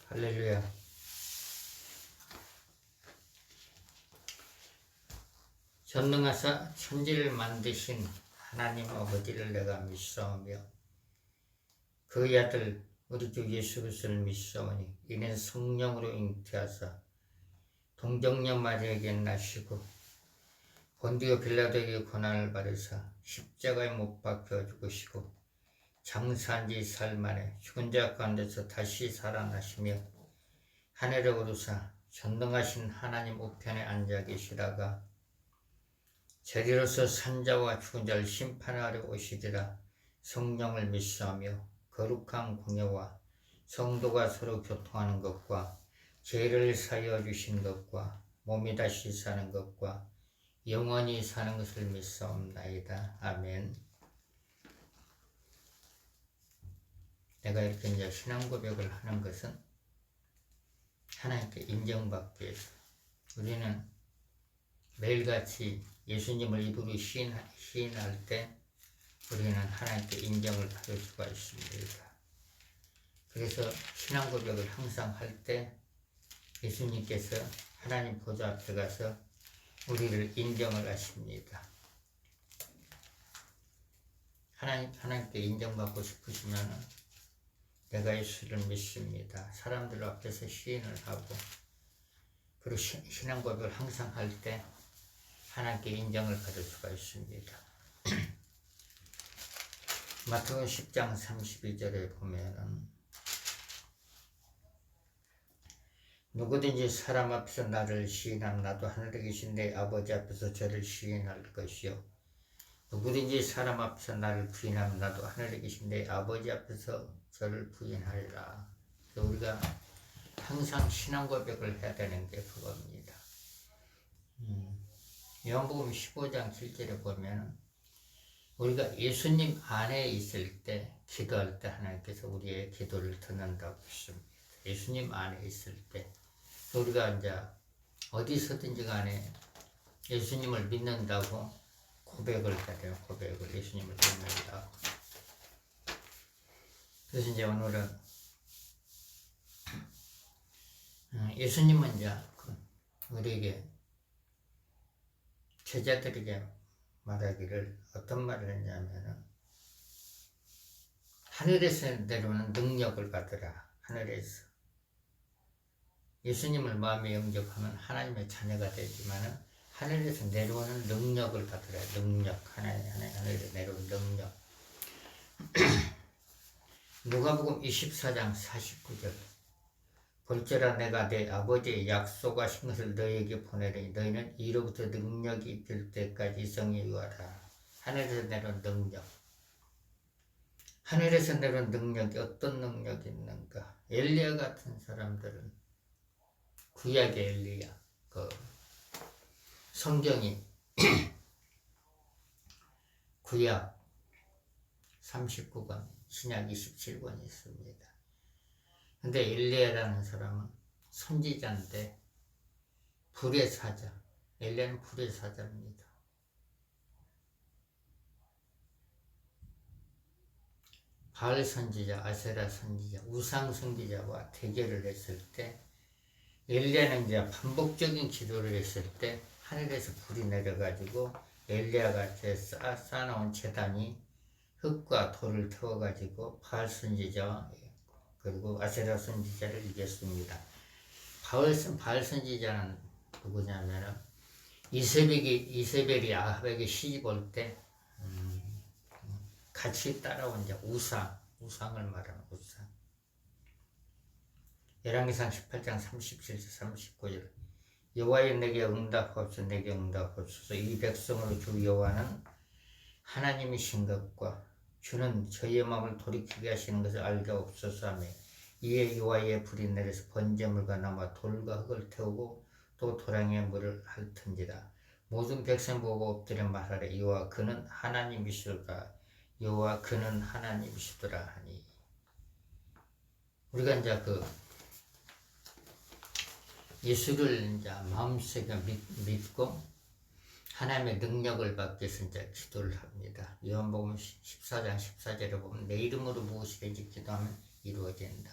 할렐루야. 전능하사 천지를 만드신 하나님 아버지를 내가 믿사오며 그의 아들 우리 주 예수 그리스도를 믿사오니 이는 성령으로 잉태하사 동정녀 마리아에게 나시고 본디오 빌라도에게 고난을 받으사 십자가에 못 박혀 죽으시고 장사한 지 사흘 만에 죽은 자 가운데서 다시 살아나시며 하늘에 오르사 전능하신 하나님 우편에 앉아 계시다가 저리로서 산자와 죽은 자를 심판하러 오시리라. 성령을 믿사오며 거룩한 공예와 성도가 서로 교통하는 것과 죄를 사하여 주신 것과 몸이 다시 사는 것과 영원히 사는 것을 믿사옵나이다. 아멘. 내가 이렇게 이제 신앙 고백을 하는 것은 하나님께 인정받기 위해서 우리는 매일같이 예수님을 입으로 시인할 때 우리는 하나님께 인정을 받을 수가 있습니다. 그래서 신앙 고백을 항상 할 때 예수님께서 하나님 보좌 앞에 가서 우리를 인정을 하십니다. 하나님께 인정받고 싶으시면 내가 예수를 믿습니다. 사람들 앞에서 시인을 하고 그리고 신앙 고백을 항상 할 때 하나님께 인정을 받을 수가 있습니다. 마태복음 10장 32절에 보면은 누구든지 사람 앞에서 나를 시인하면 나도 하늘에 계신 내 아버지 앞에서 저를 시인할 것이요 누구든지 사람 앞에서 나를 부인하면 나도 하늘에 계신 내 아버지 앞에서 저를 부인하리라. 우리가 항상 신앙 고백을 해야 되는 게 그겁니다. 요한복음 15장 7절에 보면 우리가 예수님 안에 있을 때 기도할 때 하나님께서 우리의 기도를 듣는다고 했습니다. 예수님 안에 있을 때 우리가 이제 어디서든지 간에 예수님을 믿는다고 고백을 해야 돼요. 고백을 예수님을 믿는다고. 그래서 이제 오늘은 예수님은 이제 우리에게 제자들에게 말하기를 어떤 말을 했냐면은 하늘에서 내려오는 능력을 받으라. 하늘에서 예수님을 마음에 영접하면 하나님의 자녀가 되지만은 하늘에서 내려오는 능력을 받으라. 능력 하늘에서 내려오는 능력. 누가복음 24장 49절 볼지라 내가 내 아버지의 약속하신 것을 너희에게 보내리니 너희는 이로부터 능력이 입힐 때까지 이성에 유하라. 하늘에서 내려온 능력. 하늘에서 내려온 능력이 어떤 능력이 있는가? 엘리야 같은 사람들은 구약의 엘리야, 성경이 구약 39권, 신약 27권이 있습니다. 근데 엘리야라는 사람은 선지자인데 불의 사자. 엘리야는 불의 사자입니다. 바알 선지자, 아세라 선지자, 우상 선지자와 대결을 했을 때 엘리야는 이제 반복적인 기도를 했을 때 하늘에서 불이 내려가지고 엘리야가 쌓아놓은 제단이 흙과 돌을 태워가지고 바알 선지자와 그리고 아세라 선지자를 이겼습니다. 바알 선지자는 누구냐면은 이세벨이 아합에게 시집 올 때 같이 따라온 이제 우상을 말하는 우상. 열왕기상 18장 37절 39절 여호와여 내게 응답하옵소서 내게 응답하옵소서 이 백성으로 주 여호와는 하나님이신 것과 주는 저희의 마음을 돌이키게 하시는 것을 알게 없소서 하며 이에 여호와의 불이 내려서 번제물과 나무와 돌과 흙을 태우고 또 도랑에 물을 핥은지라 모든 백성 보고 엎드려 말하래 여호와 그는 하나님이시더라 여호와 그는 하나님이시더라 하니 우리가 이제 예수를 이제 마음속에 믿고 하나님의 능력을 받기 위해서 이제 기도를 합니다. 요한복음 14장 14절에 보면 내 이름으로 무엇이든지 기도하면 이루어진다.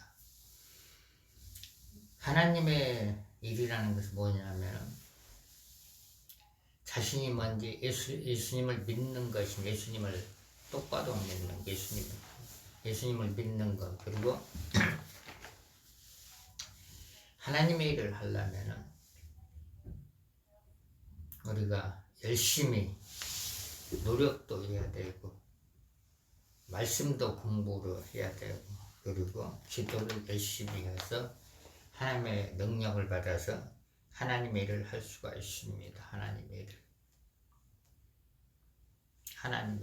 하나님의 일이라는 것은 뭐냐면 자신이 먼저 예수님을 믿는 것이 예수님을 똑바로 믿는 예수님을 믿는 것 그리고 하나님의 일을 하려면은 우리가 열심히 노력도 해야 되고 말씀도 공부를 해야 되고 그리고 기도를 열심히 해서 하나님의 능력을 받아서 하나님의 일을 할 수가 있습니다. 하나님의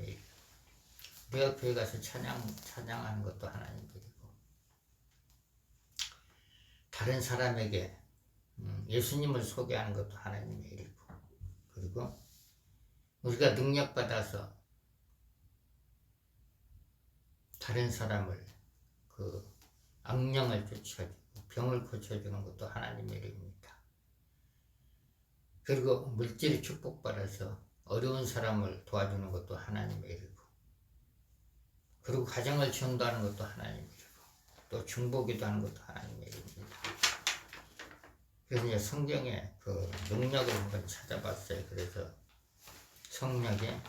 일. 우리가 교회 가서 찬양하는 것도 하나님의 일이고 다른 사람에게 예수님을 소개하는 것도 하나님의 일이고 그리고 우리가 능력받아서 다른 사람을 그 악령을 쫓아주고 병을 고쳐주는 것도 하나님의 일입니다. 그리고 물질의 축복받아서 어려운 사람을 도와주는 것도 하나님의 일이고 그리고 가정을 전도하는 것도 하나님의 일이고 또 중보기도 하는 것도 하나님의 일입니다. 그래서 이제 성경의 그 능력을 한번 찾아봤어요. 그래서 성경에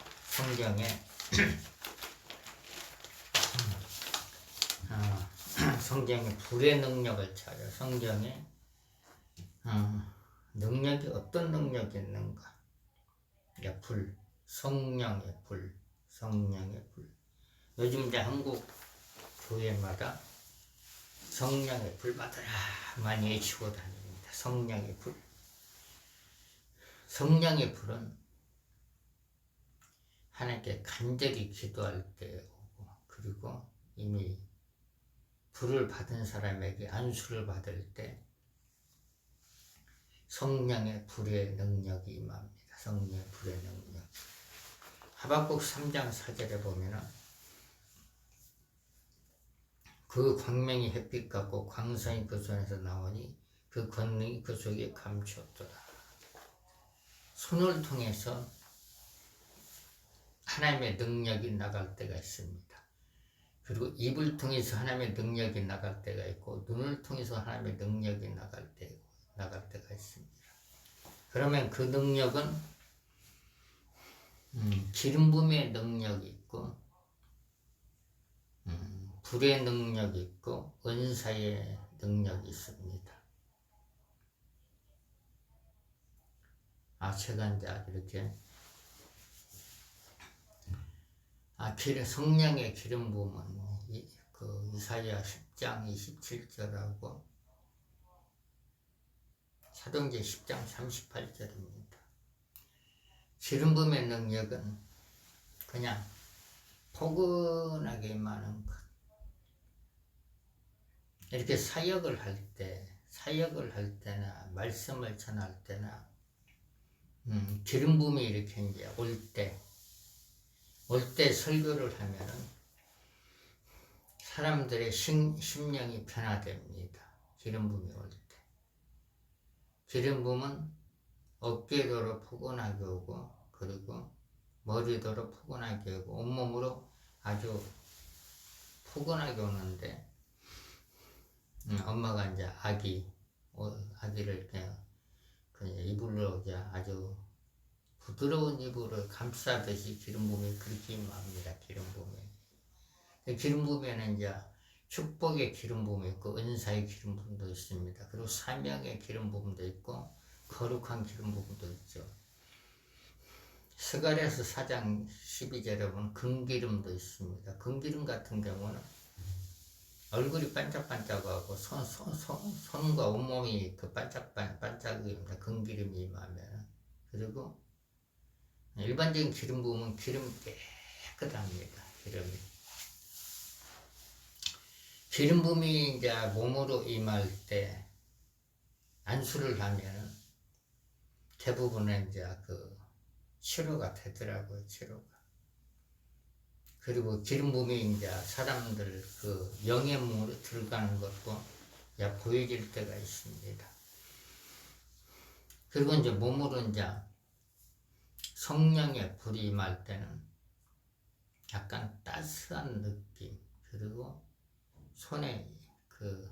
성경의 불의 능력을 찾아 성경에 능력이 어떤 능력이 있는가? 불, 성령의 불. 요즘 이제 한국 교회마다 성령의 불마다 많이 외치고 다닙니다. 성령의 불. 성령의 불은 하나님께 간절히 기도할 때 오고 그리고 이미 불을 받은 사람에게 안수를 받을 때 성령의 불의 능력이 임합니다. 성령의 불의 능력. 하박국 3장 4절에 보면은 그 광명이 햇빛 같고 광선이 그 손에서 나오니 그 권능이 그 속에 감추었더라. 손을 통해서 하나님의 능력이 나갈 때가 있습니다. 그리고 입을 통해서 하나님의 능력이 나갈 때가 있고 눈을 통해서 하나님의 능력이 나갈 때가 있습니다. 그러면 그 능력은 기름 부음의 능력이 있고 불의 능력이 있고 은사의 능력이 있습니다. 제가 이제 이렇게 성령의 기름 부음은 그 이사야 10장 27절하고 사도행전 10장 38절입니다. 기름 부음의 능력은 그냥 포근하게 임하는 것. 이렇게 사역을 할 때나 말씀을 전할 때나 기름 부음이 이렇게 이제 올 때 설교를 하면은 사람들의 심령이 변화됩니다. 기름 부음이 올 때. 기름 부음은 어깨도로 포근하게 오고 그리고 머리도로 포근하게 오고 온몸으로 아주 포근하게 오는데 엄마가 이제 아기를 이렇게 이불로 이제 아주 부드러운 이불을 감싸듯이 기름 부음이 그렇게 임합니다. 기름 부음에. 기름 부음에는 이제 축복의 기름 부음이 있고 은사의 기름 부음도 있습니다. 그리고 사명의 기름 부음도 있고 거룩한 기름 부음도 있죠. 스가랴서 4장 12절에 보면 금기름도 있습니다. 금기름 같은 경우는 얼굴이 반짝반짝하고 손과 온몸이 그 반짝반짝입니다. 금기름이 임하면. 그리고 일반적인 기름 부음은 기름이 깨끗합니다. 기름 부음이 이제 몸으로 임할 때 안수를 하면 대부분은 이제 그 치료가 되더라고요. 그리고 기름 부음이 이제 사람들 그 영의 몸으로 들어가는 것도 이제 보여질 때가 있습니다. 그리고 이제 몸으로 이제 성령의 불이 임할 때는 약간 따스한 느낌, 그리고 손에 그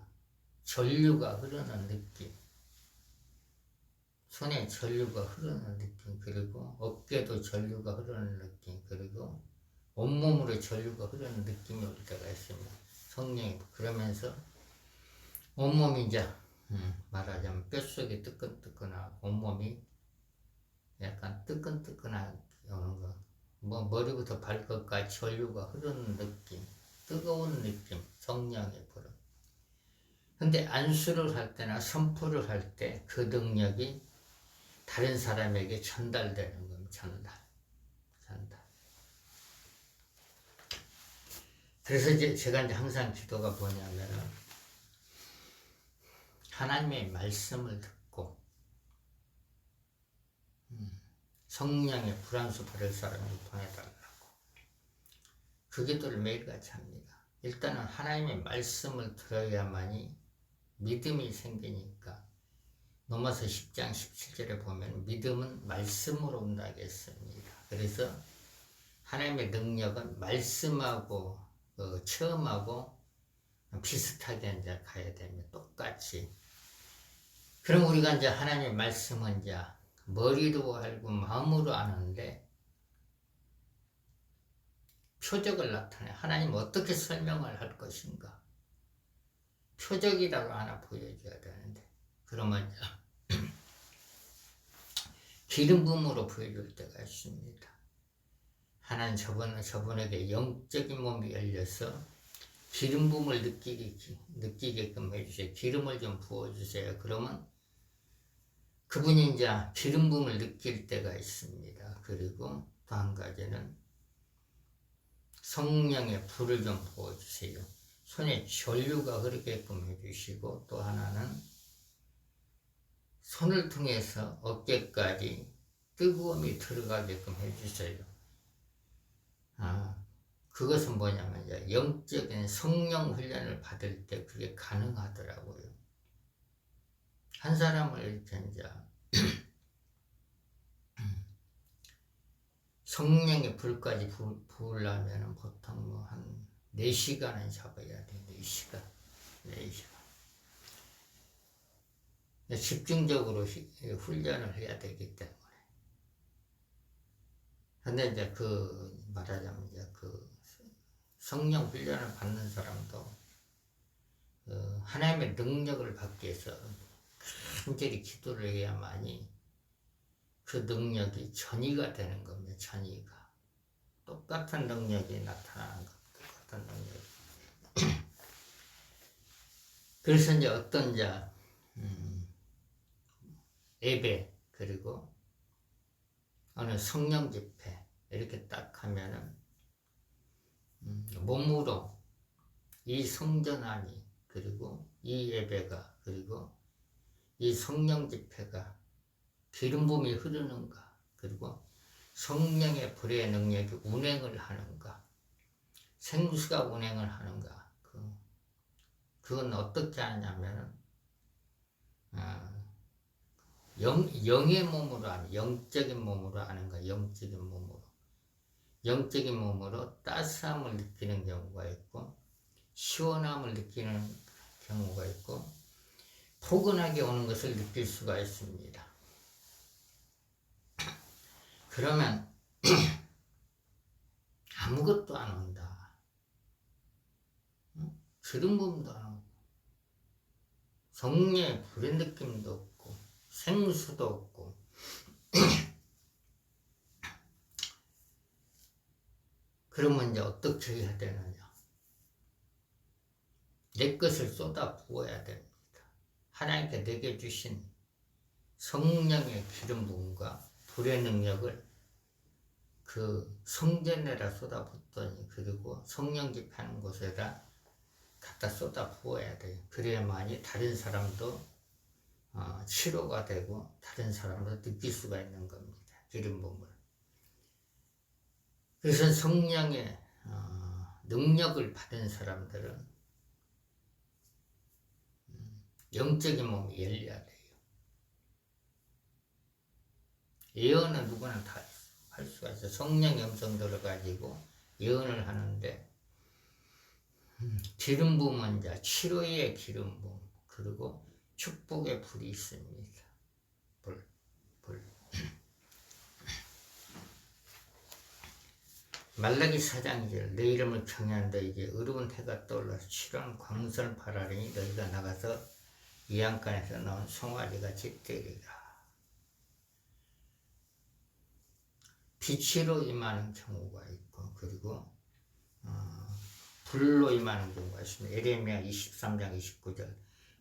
전류가 흐르는 느낌, 손에 전류가 흐르는 느낌, 그리고 어깨도 전류가 흐르는 느낌, 그리고 온몸으로 전류가 흐르는 느낌이 올 때가 있습니다. 성령이 그러면서 온몸이 이제 말하자면 뼛속이 뜨끈뜨끈하고 온몸이 약간 뜨끈뜨끈하게 오는 거, 뭐 머리부터 발끝까지 전류가 흐르는 느낌, 뜨거운 느낌, 성령의 불은. 근데 안수를 할 때나 선포를 할 때 그 능력이 다른 사람에게 전달되는 겁니다. 전달. 그래서 이제 제가 이제 항상 기도가 뭐냐면은 하나님의 말씀을 듣고 성령의 불안수 받을 사람을 보내달라고 그 기도를 매일같이 합니다. 일단은 하나님의 말씀을 들어야만이 믿음이 생기니까 로마서 10장 17절에 보면 믿음은 말씀으로 온다겠습니다. 그래서 하나님의 능력은 말씀하고 체험하고 비슷하게 이제 가야 됩니다. 똑같이. 그럼 우리가 이제 하나님의 말씀은 이제 머리로 알고 마음으로 아는데 표적을 나타내. 하나님 어떻게 설명을 할 것인가? 표적이라고 하나 보여줘야 되는데 그러면 기름 부음으로 보여줄 때가 있습니다. 하나님 저분에게 영적인 몸이 열려서 기름 부음을 느끼게끔 해주세요. 기름을 좀 부어주세요. 그러면 그분이 이제 기름 부음을 느낄 때가 있습니다. 그리고 또 한 가지는 성령의 불을 좀 부어주세요. 손에 전류가 흐르게끔 해주시고 또 하나는 손을 통해서 어깨까지 뜨거움이 들어가게끔 해주세요. 그것은 뭐냐면 이제 영적인 성령 훈련을 받을 때 그게 가능하더라고요. 한 사람을 이렇게 이제 성령의 불까지 부으려면 보통 뭐 한 4시간은 잡아야 돼. 4시간. 집중적으로 훈련을 해야 되기 때문에. 근데 이제 말하자면 이제 성령 훈련을 받는 사람도 하나님의 능력을 받기 위해서 간절히 기도를 해야만이 그 능력이 전이가 되는 겁니다. 전이가. 똑같은 능력이 나타나는 겁니다. 똑같은 능력이. 그래서 이제 어떤 예배 그리고 어느 성령 집회 이렇게 딱 하면은 몸으로 이 성전 안이 그리고 이 예배가 그리고 이 성령 집회가 기름 부음이 흐르는가 그리고 성령의 불의 능력이 운행을 하는가 생수가 운행을 하는가 그건 어떻게 하냐면은 영의 몸으로 하는 영적인 몸으로 하는가 영적인 몸으로 따스함을 느끼는 경우가 있고 시원함을 느끼는 경우가 있고 포근하게 오는 것을 느낄 수가 있습니다. 그러면 아무것도 안 온다. 기름 부음도 안 오고 성령의 불의 느낌도 없고 생수도 없고 그러면 이제 어떻게 해야 되느냐? 내 것을 쏟아 부어야 됩니다. 하나님께 내게 주신 성령의 기름 부음과 불의 능력을 그 성전에다 쏟아 붓더니 그리고 성령 집하는 곳에다 갖다 쏟아 부어야 돼요. 그래야만이 다른 사람도 치료가 되고 다른 사람도 느낄 수가 있는 겁니다. 기름 부음을. 그래서 성령의 능력을 받은 사람들은 영적인 몸이 열려야 돼요. 예언은 누구나 다 할 수가 있어요. 성령의 음성들을 가지고 예언을 하는데 기름 부음은 이제 치료의 기름 부음, 그리고 축복의 불이 있습니다. 불. 말라기 4장 2절 내 이름을 경외한 너에게 의로운 해가 떠올라서 치료한 광선을 발하리니 너희가 나가서 이 안간에서 나온 송아지같이 되리라. 빛으로 임하는 경우가 있고 그리고 불로 임하는 경우가 있습니다. 에레미야 23장 29절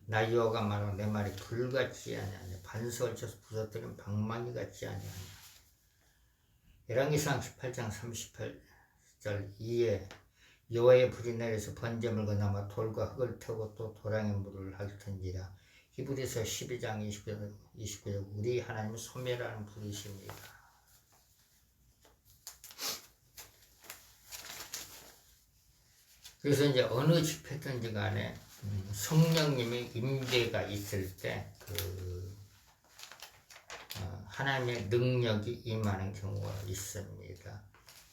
나 여호와가 말하고 내 말이 불같지 아니하냐 반석을 쳐서 부서뜨린 방망이 같지 아니하냐. 열왕기상 18장 38절 이에 여호와의 불이 내려서 번제물과 나무 돌과 흙을 태우고 또 도랑의 물을 핥은지라. 히브리서 12장 29절 우리 하나님은 소멸하는 불이십니다. 그래서 이제 어느 집회든지 간에 성령님의 임재가 있을 때 하나님의 능력이 임하는 경우가 있습니다.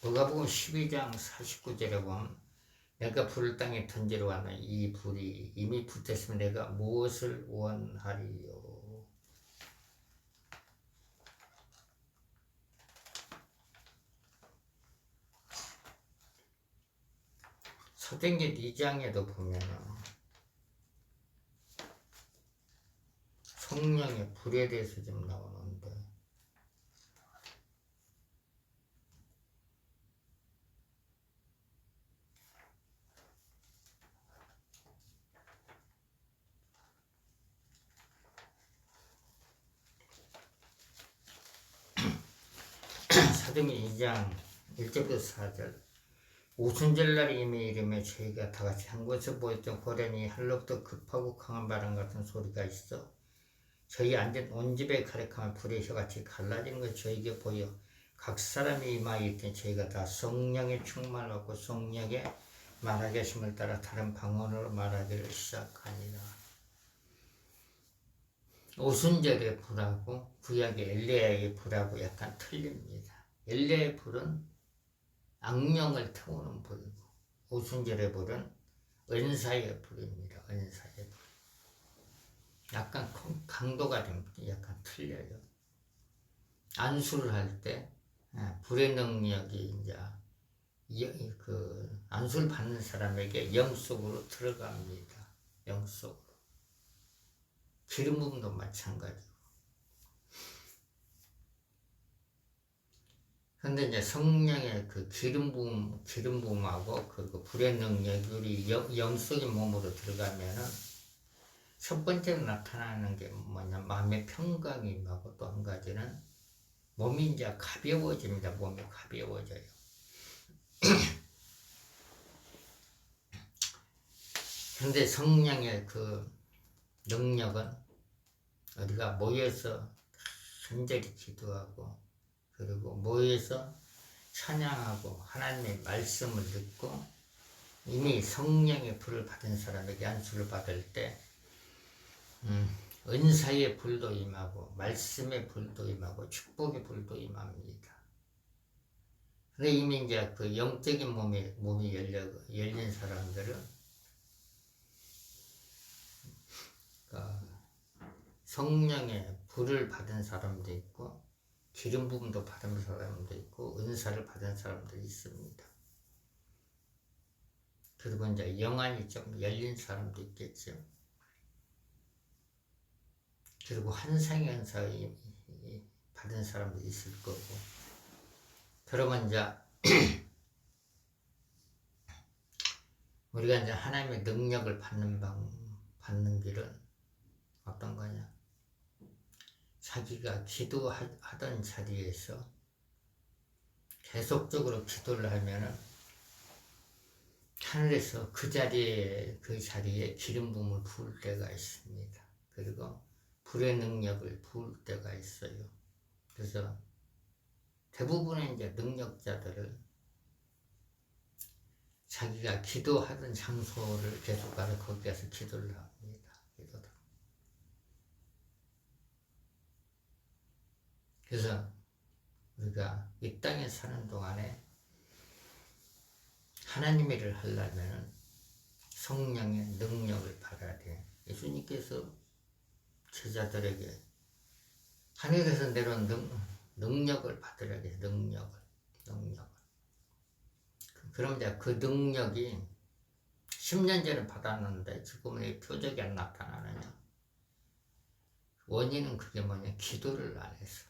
누가복음 12장 49절에 보면 내가 불을 땅에 던지러 왔나 이 불이 이미 붙었으면 내가 무엇을 원하리요. 사도행전 2장에도 보면은 성령의 불에 대해서 좀 나오는데 사도행전 2장 1절부터 4절 오순절날 이미 이름에 저희가 다같이 한 곳에 모였던 호련히 하늘로부터 급하고 강한 바람 같은 소리가 있어 저희 앉은 온 집에 가득하면 불의 혀같이 갈라지는 것이 저에게 보여 각 사람이 임하여 있더니 저희가 다 성령의 충만을 받고 성령의 말하게 하심을 따라 다른 방언으로 말하기를 시작하니라. 오순절의 불하고 구약의 엘리야의 불하고 약간 틀립니다. 엘리야의 불은 악령을 태우는 불이고 오순절의 불은 은사의 불입니다. 은사의 불. 약간 강도가 좀 약간 틀려요. 안수를 할 때 불의 능력이 이제 그 안수를 받는 사람에게 영 속으로 들어갑니다. 영 속으로. 기름 부음도 마찬가지고. 근데 이제 성령의 그 기름 부음하고 그리고 불의 능력이 우리 영적인 몸으로 들어가면은 첫 번째로 나타나는 게 뭐냐 마음의 평강이 임하고 또 한 가지는 몸이 이제 가벼워집니다. 몸이 가벼워져요. 근데 성령의 그 능력은 우리가 모여서 간절히 기도하고 그리고 모여서 찬양하고 하나님의 말씀을 듣고 이미 성령의 불을 받은 사람에게 안수를 받을 때 은사의 불도 임하고 말씀의 불도 임하고 축복의 불도 임합니다. 근데 이미 이제 그 영적인 몸이 열린 사람들은 성령의 불을 받은 사람도 있고 기름 부음도 받은 사람도 있고 은사를 받은 사람들이 있습니다. 그리고 이제 영안이 좀 열린 사람도 있겠죠. 그리고 환상의 은사 받은 사람도 있을 거고. 그러면 이제 우리가 이제 하나님의 능력을 받는 길은 어떤 거냐? 자기가 기도하던 자리에서 계속적으로 기도를 하면은 하늘에서 그 자리에 기름 부음을 부을 때가 있습니다. 그리고 불의 능력을 부을 때가 있어요. 그래서 대부분의 이제 능력자들을 자기가 기도하던 장소를 계속 가서 거기 가서 기도를 합니다. 그래서 우리가 이 땅에 사는 동안에 하나님의 일을 하려면 성령의 능력을 받아야 돼. 예수님께서 제자들에게 하늘에서 내려온 능력을 받으라 돼. 능력을. 그럼 이제 그 능력이 10년 전에 받았는데 지금은 왜 표적이 안 나타나느냐? 원인은 그게 뭐냐? 기도를 안 해서.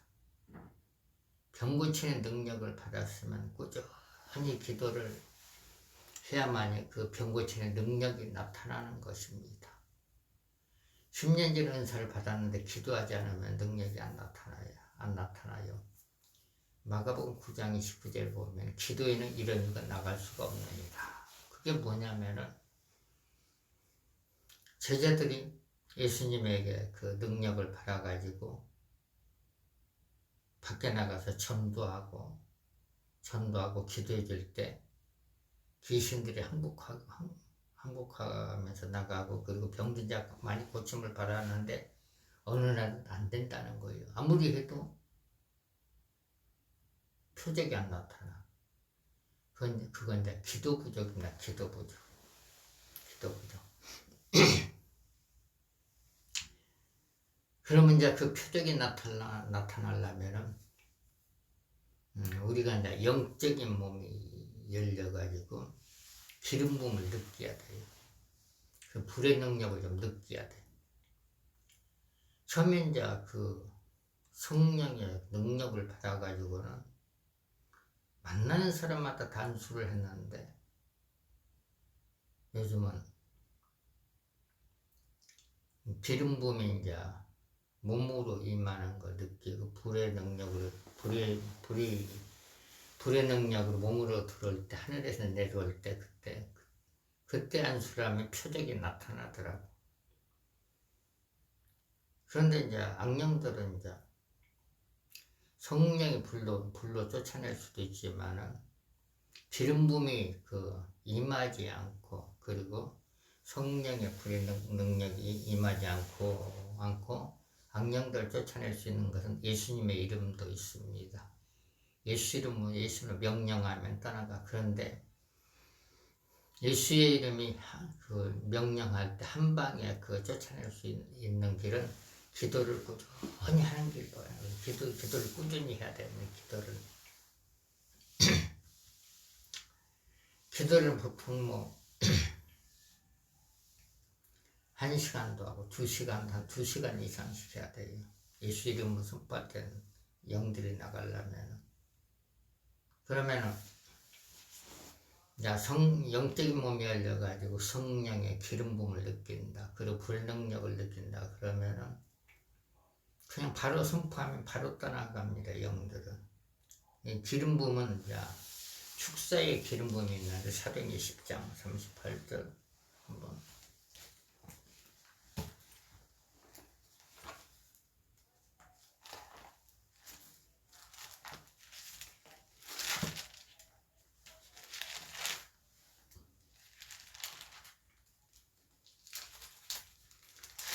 병 고치는 능력을 받았으면 꾸준히 기도를 해야만이 그 병 고치는 능력이 나타나는 것입니다. 10년 전에 은사를 받았는데 기도하지 않으면 능력이 안 나타나요. 마가복음 9장 29절을 보면 기도에는 이런 이유가 나갈 수가 없느니라. 그게 뭐냐면은 제자들이 예수님에게 그 능력을 받아가지고 밖에 나가서 전도하고 기도해 줄 때 귀신들이 항복하면서 나가고 그리고 병든 자 많이 고침을 바라는데 어느 날은 안 된다는 거예요. 아무리 해도 표적이 안 나타나. 그건 이제 기도 부족입니다. 기도 부족. 그러면 이제 그 표적이 나타나려면은 우리가 이제 영적인 몸이 열려가지고 기름 부음을 느껴야 돼요. 그 불의 능력을 좀 느껴야 돼. 처음에 이제 그 성령의 능력을 받아가지고는 만나는 사람마다 단수를 했는데 요즘은 기름 부음이 이제 몸으로 임하는 걸 느끼고 불의 능력으로 몸으로 들어올 때 하늘에서 내려올 때 그때 안수라면 표적이 나타나더라고. 그런데 이제 악령들은 이제 성령의 불로 쫓아낼 수도 있지만은 기름 부음이 임하지 않고 그리고 성령의 불의 능력이 임하지 않고 악령들을 쫓아낼 수 있는 것은 예수님의 이름도 있습니다. 예수를 명령하면 떠나가. 그런데 예수의 이름이 명령할 때 한 방에 쫓아낼 수 있는 길은 기도를 꾸준히 하는 길이에요. 기도를 꾸준히 해야 되는 기도를 보통 1시간도 하고 2시간, 한 2시간 이상씩 해야 돼요. 예수 이름으로 선포할 때는 영들이 나가려면. 그러면은, 영적인 몸이 열려가지고 성령의 기름 부음을 느낀다. 그리고 불능력을 느낀다. 그러면은, 그냥 바로 선포하면 바로 떠나갑니다, 영들은. 이 기름 부음은 축사의 기름 부음이 있는데, 사도행전 10장 38절 한번.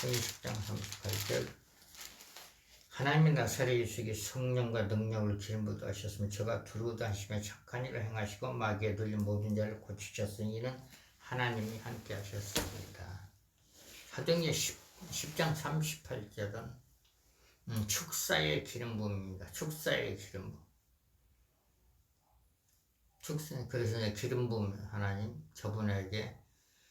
사도행전 10장 38절. 하나님의 나사렛 예수에게 성령과 능력을 기름 부어 하셨으면 저가 두루다 하시며 착한 일을 행하시고 마귀에 들린 모든 자를 고치셨으니 이는 하나님이 함께 하셨습니다. 사도행전 10장 38절은 축사의 기름 부음입니다. 축사의 기름 부음. 그래서 기름 부음 하나님 저분에게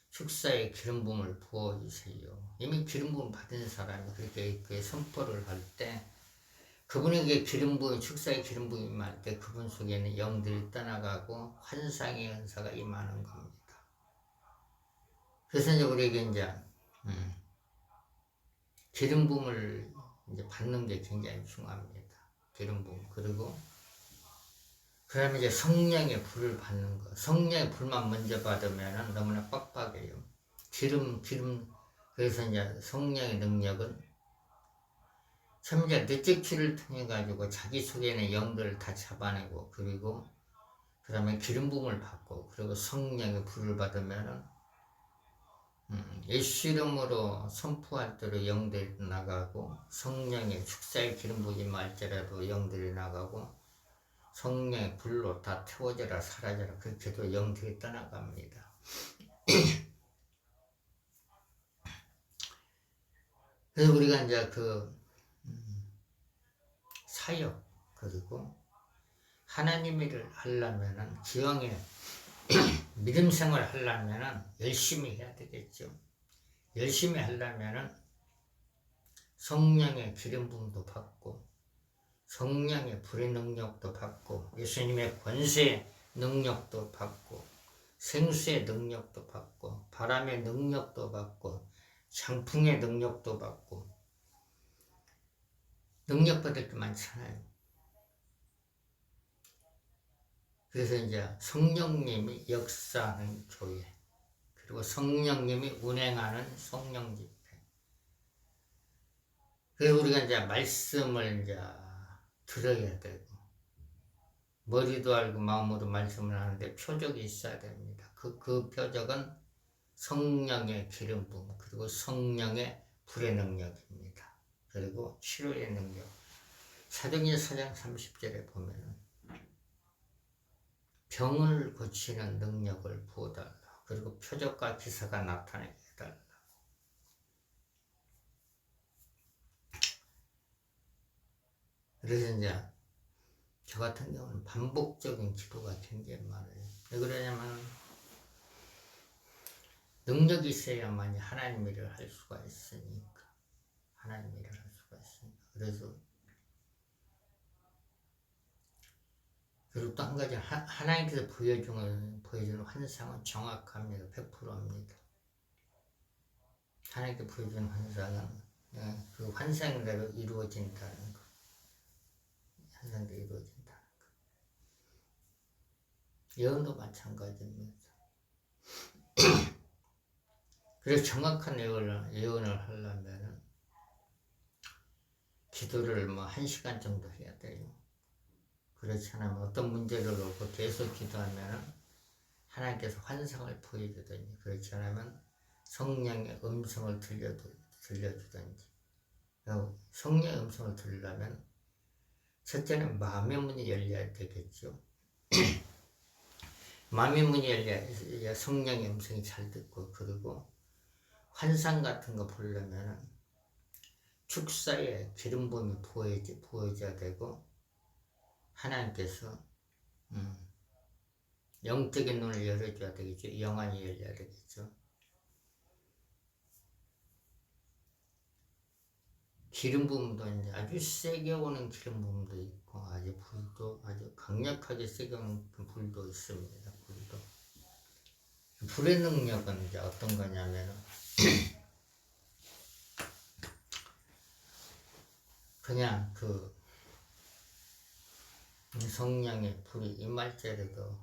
축사의 기름 부음을 부어주세요. 이미 기름 부음 받은 사람이 그렇게 선포를 할 때 그분에게 축사의 기름 부음이 임할 때 그분 속에는 영들이 떠나가고 환상의 은사가 임하는 겁니다. 그래서 이제 우리에게 기름 부음을 받는 게 굉장히 중요합니다. 기름 부음. 그리고 그다음에 이제 성령의 불을 받는 거. 성령의 불만 먼저 받으면 너무나 빡빡해요. 그래서 이제 성령의 능력은 참 이제 뇌적치를 통해 가지고 자기 속에 있는 영들을 다 잡아내고 그리고 그 다음에 기름 부음을 받고 그리고 성령의 불을 받으면은 예수 이름으로 선포할 때로 영들이 나가고 성령의 축사의 기름 부음이 말지라도 영들이 나가고 성령의 불로 다 태워져라 사라져라 그렇게도 영들이 떠나갑니다. 그래서 우리가 이제 그 사역 그리고 하나님 일을 하려면은 기왕에 믿음 생활 하려면은 열심히 해야 되겠죠. 열심히 하려면은 성령의 기름 부음도 받고 성령의 불의 능력도 받고 예수님의 권세 능력도 받고 생수의 능력도 받고 바람의 능력도 받고 장풍의 능력도 받고 능력 받을 게 많잖아요. 그래서 이제 성령님이 역사하는 교회 그리고 성령님이 운행하는 성령 집회. 그래서 우리가 이제 말씀을 이제 들어야 되고 머리도 알고 마음으로 말씀을 하는데 표적이 있어야 됩니다. 그 표적은 성령의 기름 부음 그리고 성령의 불의 능력입니다. 그리고 치료의 능력. 사도행전 4장 30절에 보면은 병을 고치는 능력을 부어달라. 그리고 표적과 기사가 나타나게 해달라. 그래서 이제 저 같은 경우는 반복적인 기도가 굉장히 많아요. 왜 그러냐면 능력이 있어야만이 하나님 일을 할 수가 있으니까. 하나님 일을 할 수가 있으니까. 그래서 그리고 또 한 가지 하나님께서 보여주는 환상은 정확합니다. 100%입니다. 하나님께 보여주는 환상은 그 환상대로 이루어진다는 거. 환상대로 이루어진다는 거. 예언도 마찬가지입니다. 그래서 정확한 예언을 하려면 기도를 뭐 1시간 정도 해야 돼요. 그렇지 않으면 어떤 문제를 놓고 계속 기도하면 하나님께서 환상을 보여주든지 그렇지 않으면 성령의 음성을 들려주든지. 성령의 음성을 들으려면 첫째는 마음의 문이 열려야 되겠죠. 마음의 문이 열려야 성령의 음성이 잘 듣고 그리고 환상 같은 거 보려면 축사에 기름 부음이 부어져야 되고 하나님께서 영적인 눈을 열어줘야 되겠죠. 영안이 열려야 되겠죠. 기름 부음도 이제 아주 세게 오는 기름 부음도 있고 아주 불도 아주 강력하게 세게 오는 불도 있습니다. 불도. 불의 능력은 이제 어떤 거냐면은 그냥 그 성령의 불이 임할때라도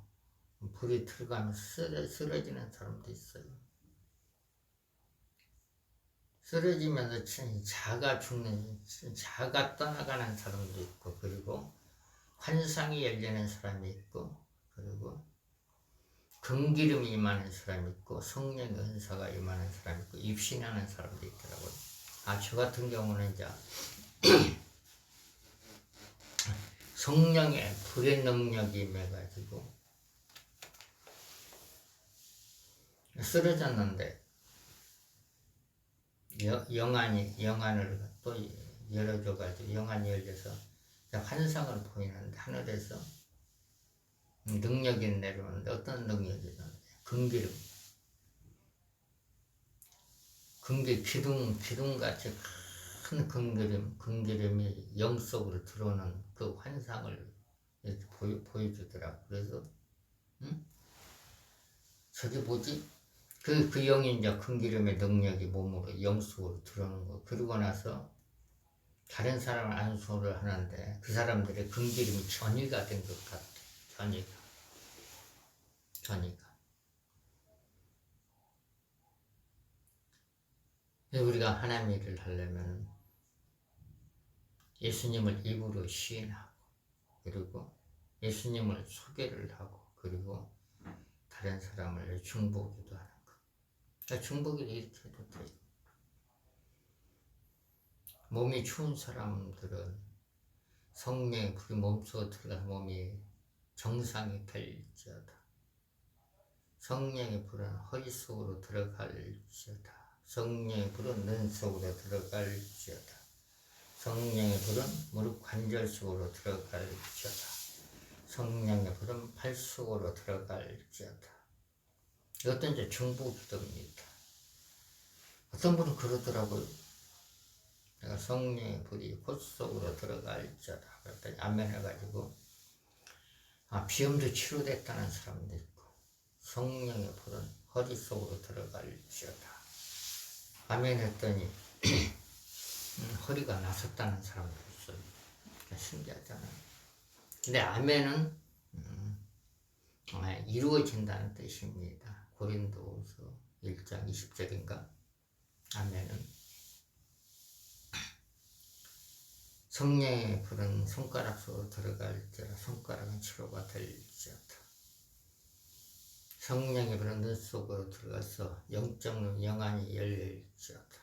불이 들어가면 쓰러지는 사람도 있어요. 쓰러지면서 자가 죽는, 자가 떠나가는 사람도 있고, 그리고 환상이 열리는 사람이 있고, 그리고 금기름이 임하는 사람이 있고, 성령의 은사가 임하는 사람이 있고, 입신하는 사람도 있더라고요. 저 같은 경우는 이제 성령의 불의 능력이 임해가지고 쓰러졌는데 영안을 또 열어줘가지고 영안이 열려서 환상을 보이는데 하늘에서 능력이 내려오는데 어떤 능력이냐 기둥같이 큰 금기름이 영 속으로 들어오는 그 환상을 보여주더라고. 그래서 저게 뭐지? 그 영이 이제 금기름의 능력이 몸으로 영 속으로 들어오는 거. 그러고 나서 다른 사람을 안수를 하는데 그 사람들의 금기름이 전이가 된 것 같아. 전이가. 우리가 하나님 일을 하려면 예수님을 입으로 시인하고 그리고 예수님을 소개를 하고 그리고 다른 사람을 중보기도 하는 것. 그러니까 중보기를 이렇게 해도 돼요. 몸이 추운 사람들은 성령의 불이 몸속으로 들어가서 몸이 정상이 될지어다. 성령의 불은 허리 속으로 들어갈지어다. 성령의 불은 눈 속으로 들어갈지어다. 성령의 불은 무릎 관절 속으로 들어갈지어다. 성령의 불은 발 속으로 들어갈지어다. 이것도 이제 중보기도입니다. 어떤 분은 그러더라고요. 내가 성령의 불이 콧 속으로 들어갈지어다. 그랬더니 아멘 해가지고 비염도 치료됐다는 사람도 있고, 성령의 불은 허리 속으로 들어갈지어다. 아멘 했더니 허리가 나섰다는 사람도 있어요. 신기하잖아요. 근데 아멘은 이루어진다는 뜻입니다. 고린도후서 1장 20절인가? 아멘은 성령의 불은 손가락 속으로 들어갈지어다. 손가락은 치료가 될지어다. 성령의 불은 눈 속으로 들어가서 영적 눈 영안이 열릴지어다.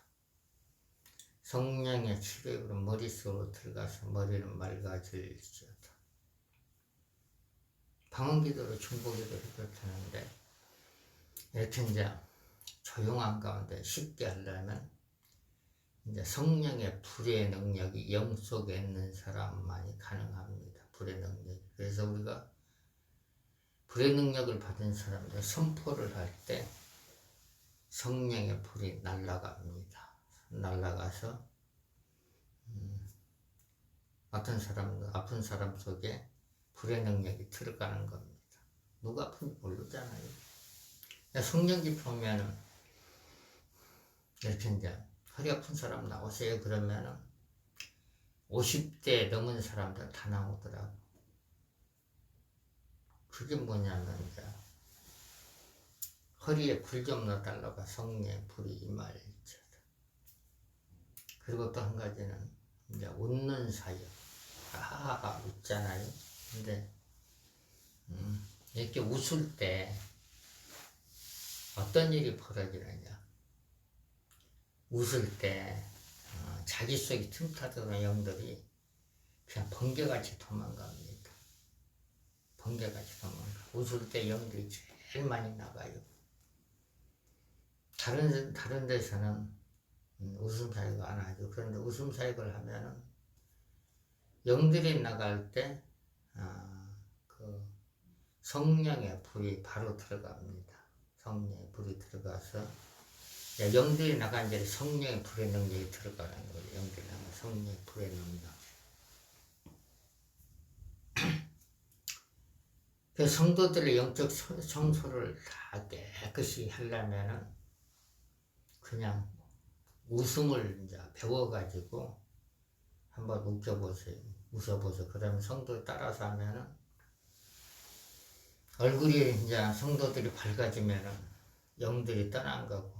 성령의 치료의 불은 머릿속으로 들어가서 머리는 맑아질지어다. 방언기도로 중보기도를 그렇다는데, 이렇게 이제 조용한 가운데 쉽게 하려면 이제 성령의 불의 능력이 영 속에 있는 사람만이 가능합니다. 불의 능력이. 그래서 우리가 불의 능력을 받은 사람들 선포를 할 때 성령의 불이 날아갑니다. 날아가서 아픈 사람 속에 불의 능력이 들어가는 겁니다. 누가 아픈지 모르잖아요. 성령집 보면은 이렇게 이제 허리 아픈 사람 나오세요 그러면은 50대 넘은 사람들 다 나오더라고. 그게 뭐냐면 이제 허리에 불 좀 넣어달라고 성령의 불이 임할지어다. 그리고 또 한 가지는 이제 웃는 사역. 하하하 웃잖아요. 근데 이렇게 웃을 때 어떤 일이 벌어지느냐. 웃을 때 자기 속에 틈타던 영들이 그냥 번개같이 도망갑니다. 번개같이 도망가. 웃을 때 영들이 제일 많이 나가요. 다른 데서는 웃음 사역을 안 하죠. 그런데 웃음 사역을 하면은 영들이 나갈 때 그 성령의 불이 바로 들어갑니다. 성령의 불이 들어가서 영들이 나간 데에 성령의 불의 능력이 들어가는 거예요. 영들이 나간 성령의 불의 능력. 그 성도들의 영적 청소를 다 깨끗이 하려면은 그냥 웃음을 이제 배워가지고 한번 웃어보세요. 그러면 성도 따라서 하면은 얼굴이 이제 성도들이 밝아지면은 영들이 떠난 거고,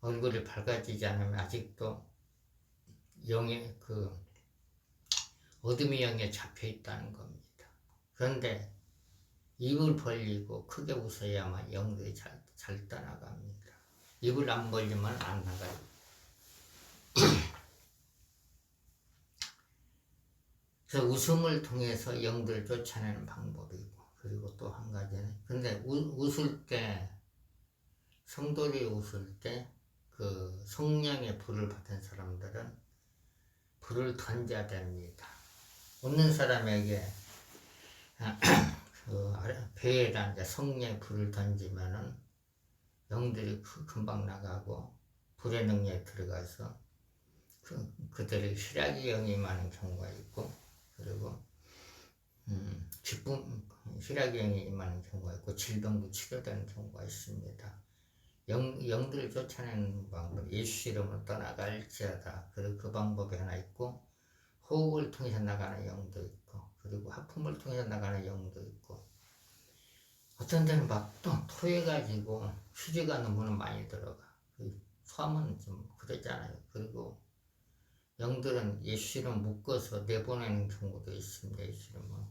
얼굴이 밝아지지 않으면 아직도 영의 그 어둠의 영에 잡혀 있다는 겁니다. 그런데 입을 벌리고 크게 웃어야만 영들이 잘 떠나갑니다. 입을 안 벌리면 안 나가요. 그래서 웃음을 통해서 영들을 쫓아내는 방법이고, 그리고 또 한 가지는, 근데 웃을 때, 성도들이 웃을 때 그 성령의 불을 받은 사람들은 불을 던져야 됩니다. 웃는 사람에게 그 배에다 이제 성령의 불을 던지면은 영들이 금방 나가고 불의 능력에 들어가서 그들의 희락의 영이 임하는 경우가 있고, 그리고 희락의 영이 임하는 경우가 있고, 질병도 치료되는 경우가 있습니다. 영들을 쫓아내는 방법, 예수 이름으로 떠나갈지어다. 그리고 그 방법이 하나 있고, 호흡을 통해서 나가는 영도 있고, 그리고 하품을 통해서 나가는 영도 있고, 어떤 데는 막 또 토해가지고 휴지가 너무 많이 들어가. 소화는 좀 그러잖아요. 그리고 영들은 예수 이름 묶어서 내보내는 경우도 있습니다. 예수 이름은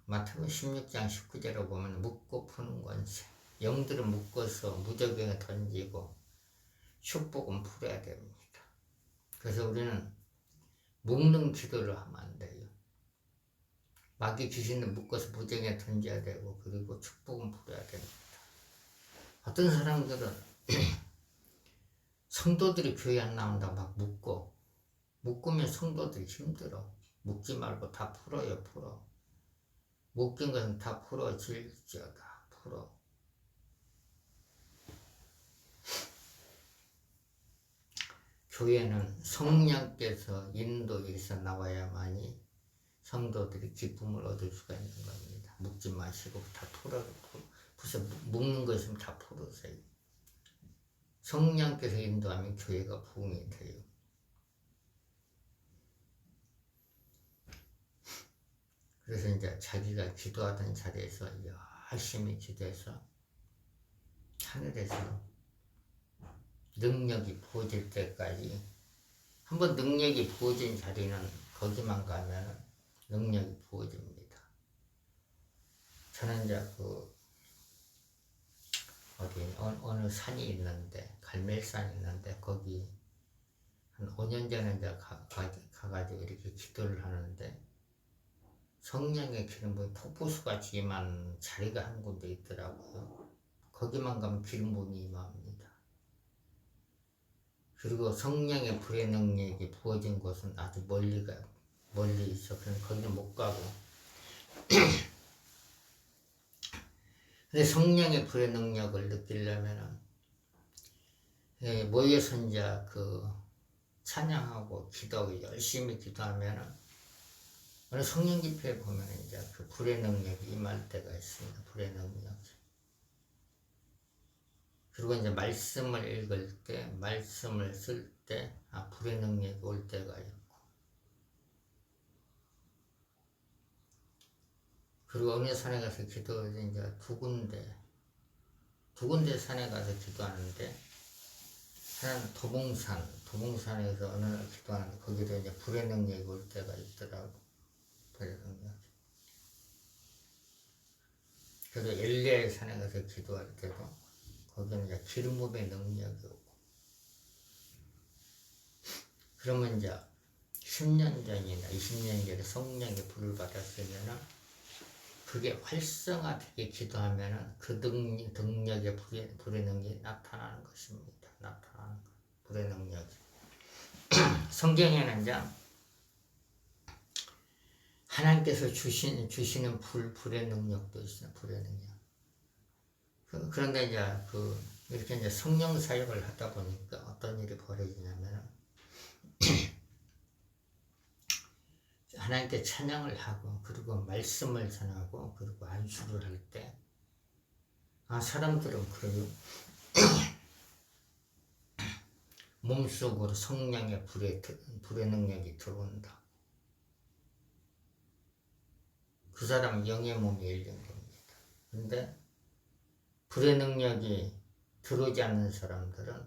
마태복음 16장 19절에 보면 묶고 푸는 권세. 영들을 묶어서 무적행에 던지고 축복은 풀어야 됩니다. 그래서 우리는 묶는 기도를 하면 안 돼요. 마귀 귀신을 묶어서 무적행에 던져야 되고, 그리고 축복은 풀어야 됩니다. 어떤 사람들은 성도들이 교회 안 나온다고 막 묶으면 성도들이 힘들어. 묶지 말고 다 풀어요. 풀어. 묶인 것은 다 풀어질지어다. 풀어. 교회는 성령께서 인도에서 나와야만이 성도들이 기쁨을 얻을 수가 있는 겁니다. 묶지 마시고 다 풀어. 벌써 묶는 거 있으면 다 풀으세요. 성령께서 인도하면 교회가 부흥이 돼요. 그래서 이제 자기가 기도하던 자리에서 열심히 기도해서 하늘에서 능력이 부어질 때까지, 한번 능력이 부어진 자리는 거기만 가면 능력이 부어집니다. 저는 이제 어느 산이 있는데, 갈멜산이 있는데, 거기 한 5년 전에 이제 가가지고 이렇게 기도를 하는데, 성령의 기름 부음이 폭포수같이 임한 자리가 한 군데 있더라고요. 거기만 가면 기름 부음이 임합니다. 그리고 성령의 불의 능력이 부어진 곳은 아주 멀리 있어. 그래서 거기는 못 가고. 근데 성령의 불의 능력을 느끼려면은, 모여서 이제 찬양하고 기도하고 열심히 기도하면은, 어느 성령 집회에 보면 이제 그 불의 능력이 임할 때가 있습니다. 불의 능력이. 그리고 이제 말씀을 읽을 때, 말씀을 쓸 때, 불의 능력이 올 때가 있고. 그리고 어느 산에 가서 기도를 이제 두 군데 산에 가서 기도하는데, 하나는 도봉산에서 어느 날 기도하는데, 거기도 이제 불의 능력이 올 때가 있더라고. 불의 능력. 그래서 엘리야의 산에 가서 기도할 때도, 거기는 이제 기름 부음의 능력이 오고. 그러면 이제 10년 전이나 20년 전에 성령의 불을 받았으면은, 그게 활성화되게 기도하면은 그 능력의 불의 능력이 나타나는 것입니다. 나타나는 것. 불의 능력이. 성경에는 이제 하나님께서 주시는 불의 능력도 있어요. 불의 능력. 그런데 이제 이렇게 이제 성령 사역을 하다 보니까 어떤 일이 벌어지냐면, 하나님께 찬양을 하고, 그리고 말씀을 전하고, 그리고 안수를 할 때, 사람들은 그래요. 몸속으로 성령의 불의 능력이 들어온다. 그 사람은 영의 몸이 열린 겁니다. 근데 불의 능력이 들어오지 않는 사람들은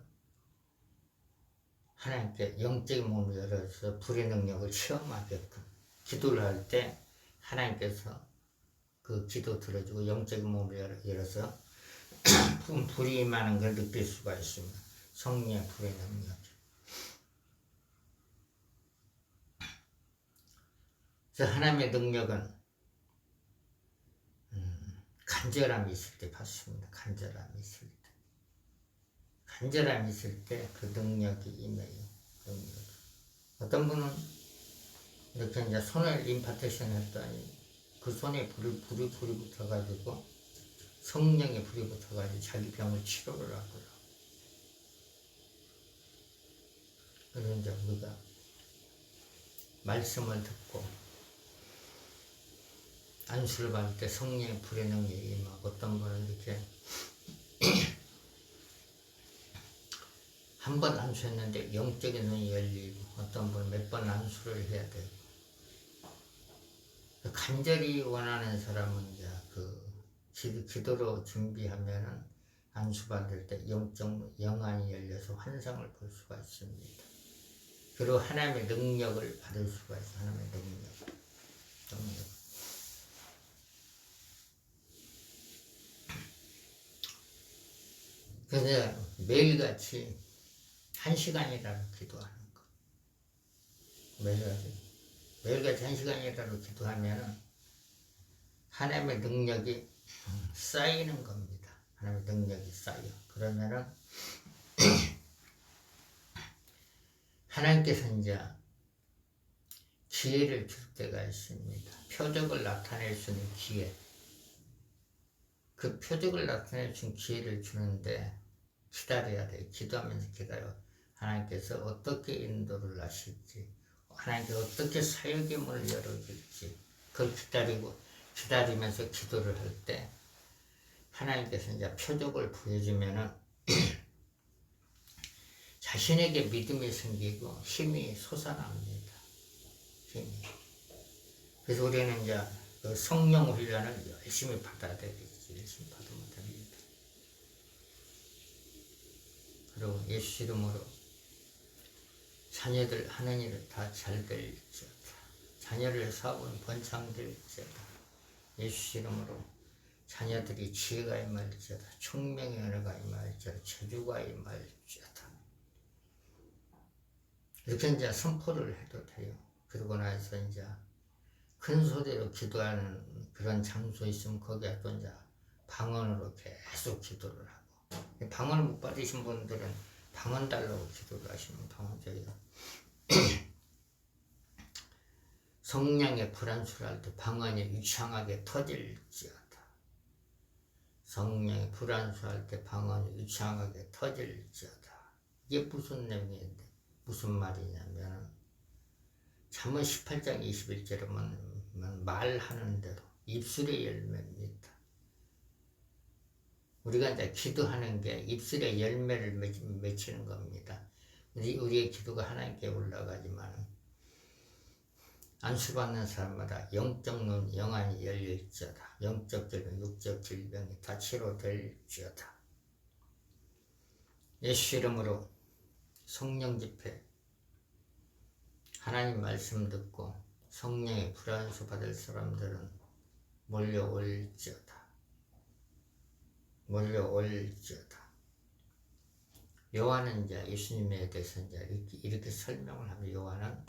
하나님께 영적인 몸을 열어서 불의 능력을 체험하게끔 기도를 할 때 하나님께서 그 기도 들어주고 영적인 몸을 열어서 불이 임하는 걸 느낄 수가 있습니다. 성령의 불의 능력. 그래서 하나님의 능력은 간절함이 있을 때 받습니다. 간절함이 있을 때 그 능력이 임해요. 어떤 분은 이렇게 이제 손을 임파테이션 했더니 그 손에 불이 붙어가지고, 성령의 불이 붙어가지고 자기 병을 치료를 하더라고요. 그래서 이제 우리가 말씀을 듣고 안수를 받을 때 성령의 불의 능력이 임하고, 어떤 분은 이렇게 한 번 안수했는데 영적인 눈이 열리고, 어떤 분은 몇 번 안수를 해야 되고. 간절히 원하는 사람은 이제 기도로 준비하면은 안수 받을 때 영안이 열려서 환상을 볼 수가 있습니다. 그리고 하나님의 능력을 받을 수가 있어요. 하나님의 능력. 그래서 매일같이 1시간이라도 기도하는 거. 매일같이 1시간이라도 기도하면 하나님의 능력이 쌓이는 겁니다. 하나님의 능력이 쌓여. 그러면은 하나님께서 이제 기회를 줄 때가 있습니다. 표적을 나타낼 수 있는 기회. 그 표적을 나타낼 수 있는 기회를 주는데 기다려야 돼요. 기도하면서 기다려. 하나님께서 어떻게 인도를 하실지, 하나님께서 어떻게 사역의 문을 열어줄지, 그걸 기다리면서 기도를 할 때 하나님께서 이제 표적을 보여주면은 자신에게 믿음이 생기고 힘이 솟아납니다. 힘이. 그래서 우리는 이제 그 성령 훈련을 열심히 받아야 되겠지. 열심히 받으면 됩니다. 그리고 예수 이름으로 자녀들 하는 일을 다 잘 될지어다. 자녀를 사업은 번창될지어다. 예수 이름으로 자녀들이 지혜가 임할지어다. 총명의 은혜가 임할지어다. 재주가 임할지어다. 이렇게 이제 선포를 해도 돼요. 그러고 나서 이제 큰 소리로 기도하는 그런 장소 있으면 거기에 또 이제 방언으로 계속 기도를 하고, 방언을 못 받으신 분들은 방언 달라고 기도를 하시면 방언 저기요. 성령의 불안수를 할 때 방언이 유창하게 터질지어다. 성령의 불안수할 때 방언이 유창하게 터질지어다. 이게 무슨 내용인데 무슨 말이냐면 잠언 18장 21절에 보면 말하는 대로 입술의 열매입니다. 우리가 이제 기도하는 게 입술의 열매를 맺히는 겁니다. 우리의 기도가 하나님께 올라가지만 안수받는 사람마다 영적 눈 영안이 열릴지어다. 영적 질병, 육적 질병이 다 치료될지어다. 예수 이름으로 성령 집회, 하나님 말씀 듣고 성령의 불안수 받을 사람들은 몰려올지어다. 몰려올지어다. 요한은 이제 예수님에 대해서 이제 이렇게 설명을 합니다. 요한은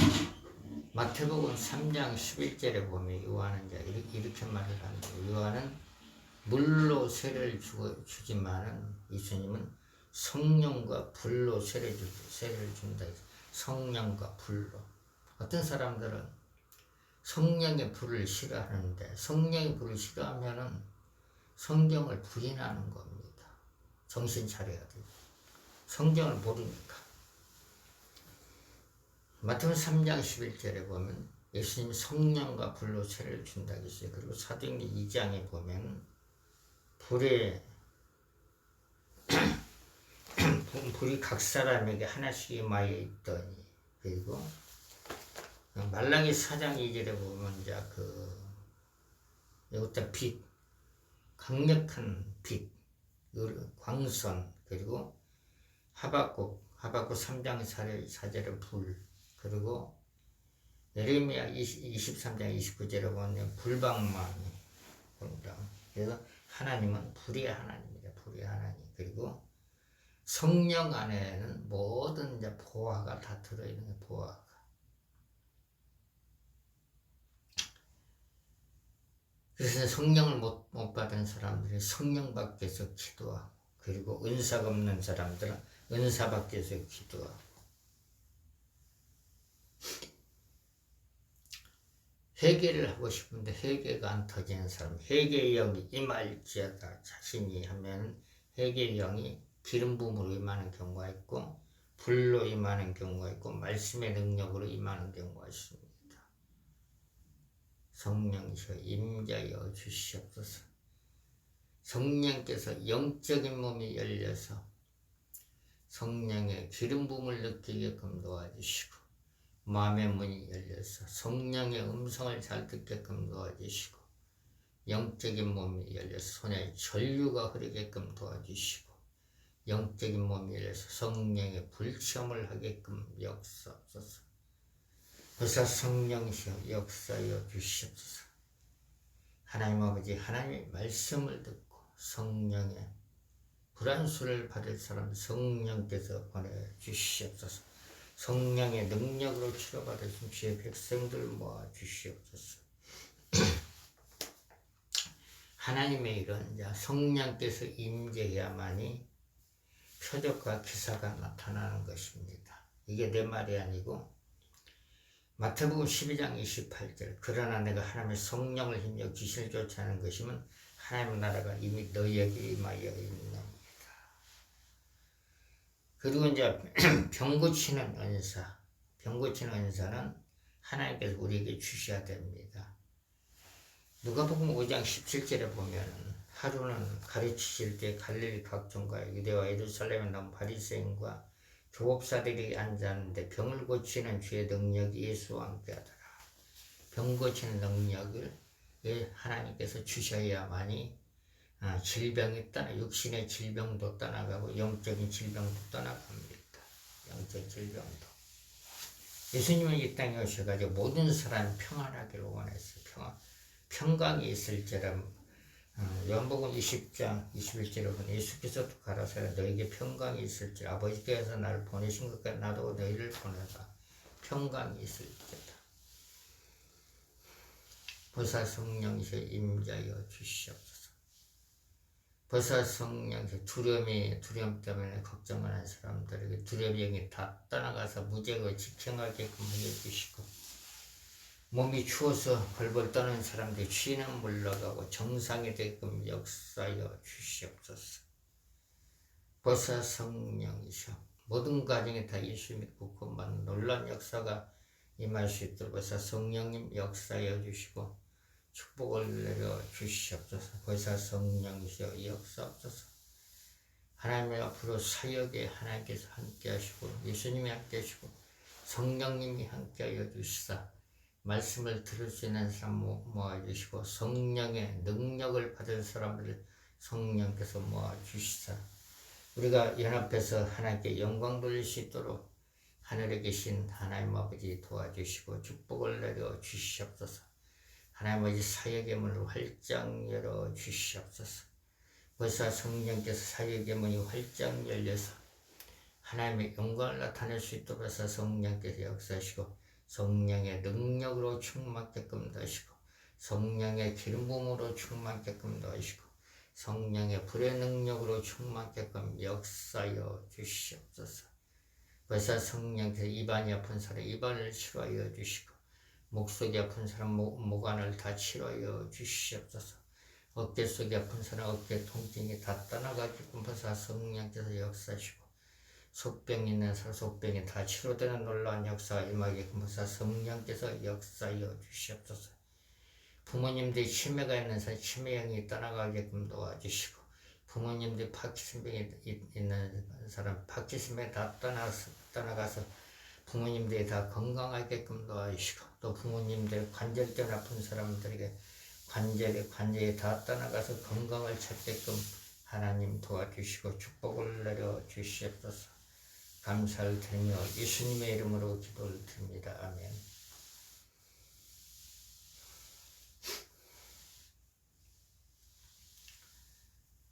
마태복음 3장 11절에 보면 요한은 이제 이렇게 말을 합니다. 요한은 물로 세를 주지만은 예수님은 성령과 불로 세를 준다. 성령과 불로. 어떤 사람들은 성령의 불을 싫어하는데 성령의 불을 싫어하면은 성경을 부인하는 겁니다. 정신 차려야 돼요. 성경을 모르니까. 마태복음 3장 11절에 보면 예수님이 성령과 불로 세를 준다고 했어요. 그리고 사도행전 2장에 보면 불이 각 사람에게 하나씩 임하여 있더니, 그리고 말라기 4장 2절에 보면 이제 여기다 빛, 강력한 빛, 광선, 그리고 하박국 3장 4절에 불, 그리고 예레미야 23장 29절에 보면 불방망이 본다. 그래서 하나님은 불의 하나님이다. 불의 하나님. 그리고 성령 안에는 모든 이제 보화가 다 들어있는 거예요. 보화가. 그래서 성령을 못 받은 사람들이 성령 밖에서 기도하고, 그리고 은사가 없는 사람들은 은사 밖에서 기도하고, 회개를 하고 싶은데 회개가 안 터지는 사람, 회개의 영이 임할지어다 자신이 하면 회개의 영이 기름 부음으로 임하는 경우가 있고, 불로 임하는 경우가 있고, 말씀의 능력으로 임하는 경우가 있습니다. 성령이여 임자여 주시옵소서. 성령께서 영적인 몸이 열려서 성령의 기름 부음을 느끼게끔 도와주시고, 마음의 문이 열려서 성령의 음성을 잘 듣게끔 도와주시고, 영적인 몸이 열려서 손에 전류가 흐르게끔 도와주시고, 영적인 몸이 열려서 성령의 불체험을 하게끔 역사옵소서. 그래서 성령이시여 역사여 주시옵소서. 하나님 아버지, 하나님의 말씀을 듣고 성령의 불안수를 받을 사람 성령께서 보내주시옵소서. 성령의 능력으로 치료받으신 주의 백성들 모아주시옵소서. 하나님의 일은 이제 성령께서 임재해야만이 표적과 기사가 나타나는 것입니다. 이게 내 말이 아니고 마태복음 12장 28절 그러나 내가 하나님의 성령을 힘여 귀신을 쫓아내는 것이면 하나님의 나라가 이미 너희에게 임하여 있느니라. 그리고 이제 병 고치는 은사는 하나님께서 우리에게 주셔야 됩니다. 누가복음 5장 17절에 보면 하루는 가르치실 때 갈릴리 각종과 유대와 예루살렘에 나온 바리새인과 교법사들이 앉았는데 병을 고치는 주의 능력이 예수와 함께하더라. 병 고치는 능력을 하나님께서 주셔야만이 질병이 육신의 질병도 떠나가고 영적인 질병도 떠나갑니다. 영적 질병도. 예수님은 이 땅에 오셔가지고 모든 사람이 평안하기를 원했어요. 평강이 있을지라. 요한복음 20장 21절에 보면 예수께서도 가라사대 너에게 평강이 있을지라. 아버지께서 나를 보내신 것 같이 나도 너희를 보내라. 평강이 있을지라. 보사 성령이여 임자여 주시옵소서. 보사 성령이여 두려움 때문에 걱정하는 사람들에게 두려움이 다 떠나가서 무죄가 지탱하게끔 해주시고 몸이 추워서 벌벌 떠는 사람들 취는 물러가고 정상이 되게끔 역사여 주시옵소서. 보사 성령이셔 모든 가정에 다 예수 믿고 그만 놀란 역사가 임할 수 있도록 보사 성령님 역사여 주시고 축복을 내려 주시옵소서. 보사 성령이셔 역사옵소서. 하나님의 앞으로 사역에 하나님께서 함께 하시고 예수님이 함께 하시고 성령님이 함께 하여 주시사 말씀을 들을 수 있는 사람 모아주시고 성령의 능력을 받은 사람들을 성령께서 모아주시사 우리가 연합해서 하나님께 영광 돌릴 수 있도록 하늘에 계신 하나님 아버지 도와주시고 축복을 내려 주시옵소서. 하나님 아버지 사역의 문을 활짝 열어 주시옵소서. 벌써 성령께서 사역의 문이 활짝 열려서 하나님의 영광을 나타낼 수 있도록 해서 성령께서 역사하시고 성령의 능력으로 충만케끔 하시고 성령의 기름 부음으로 충만케끔 하시고 성령의 불의 능력으로 충만케끔 역사하여 주시옵소서. 벌써 성령께서 입안이 아픈 사람 입안을 치료하여 주시고 목 속이 아픈 사람 목안을 다 치료하여 주시옵소서. 어깨 속이 아픈 사람 어깨 통증이 다 떠나가지고 벌써 성령께서 역사하시고 속병 있는 사람 속병이 다 치료되는 놀라운 역사가 임하게 금사 성령께서 역사하여 주시옵소서. 부모님들이 치매가 있는 사람 치매형이 떠나가게끔 도와주시고 부모님들이 파킨슨병이 있는 사람 파킨슨병이 다 떠나가서 부모님들이 다 건강하게끔 도와주시고 또 부모님들 관절 때문에 아픈 사람들에게 관절이 다 떠나가서 건강을 찾게끔 하나님 도와주시고 축복을 내려 주시옵소서. 감사를 드리며 예수님의 이름으로 기도를 드립니다. 아멘.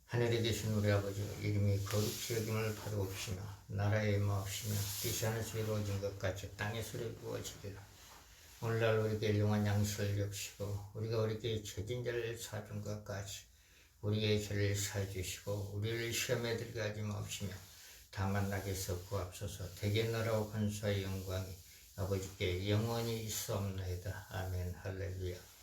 하늘에 계신 우리 아버지 이름이 거룩히 여김을 받아옵시며 나라에 임하옵시며 뜻이 하늘에서 이루어진 것 같이 땅에서 이루어지리라. 오늘날 우리에게 일용할 양식을 주시고 우리가 우리에게 죄진 자를 사준 것 같이 우리의 죄를 사주시고 우리를 시험에 들게 하지 마옵시며 다만 나게서 구하옵소서. 대개 나라와 권세와 영광이 아버지께 영원히 있사옵나이다. 아멘. 할렐루야.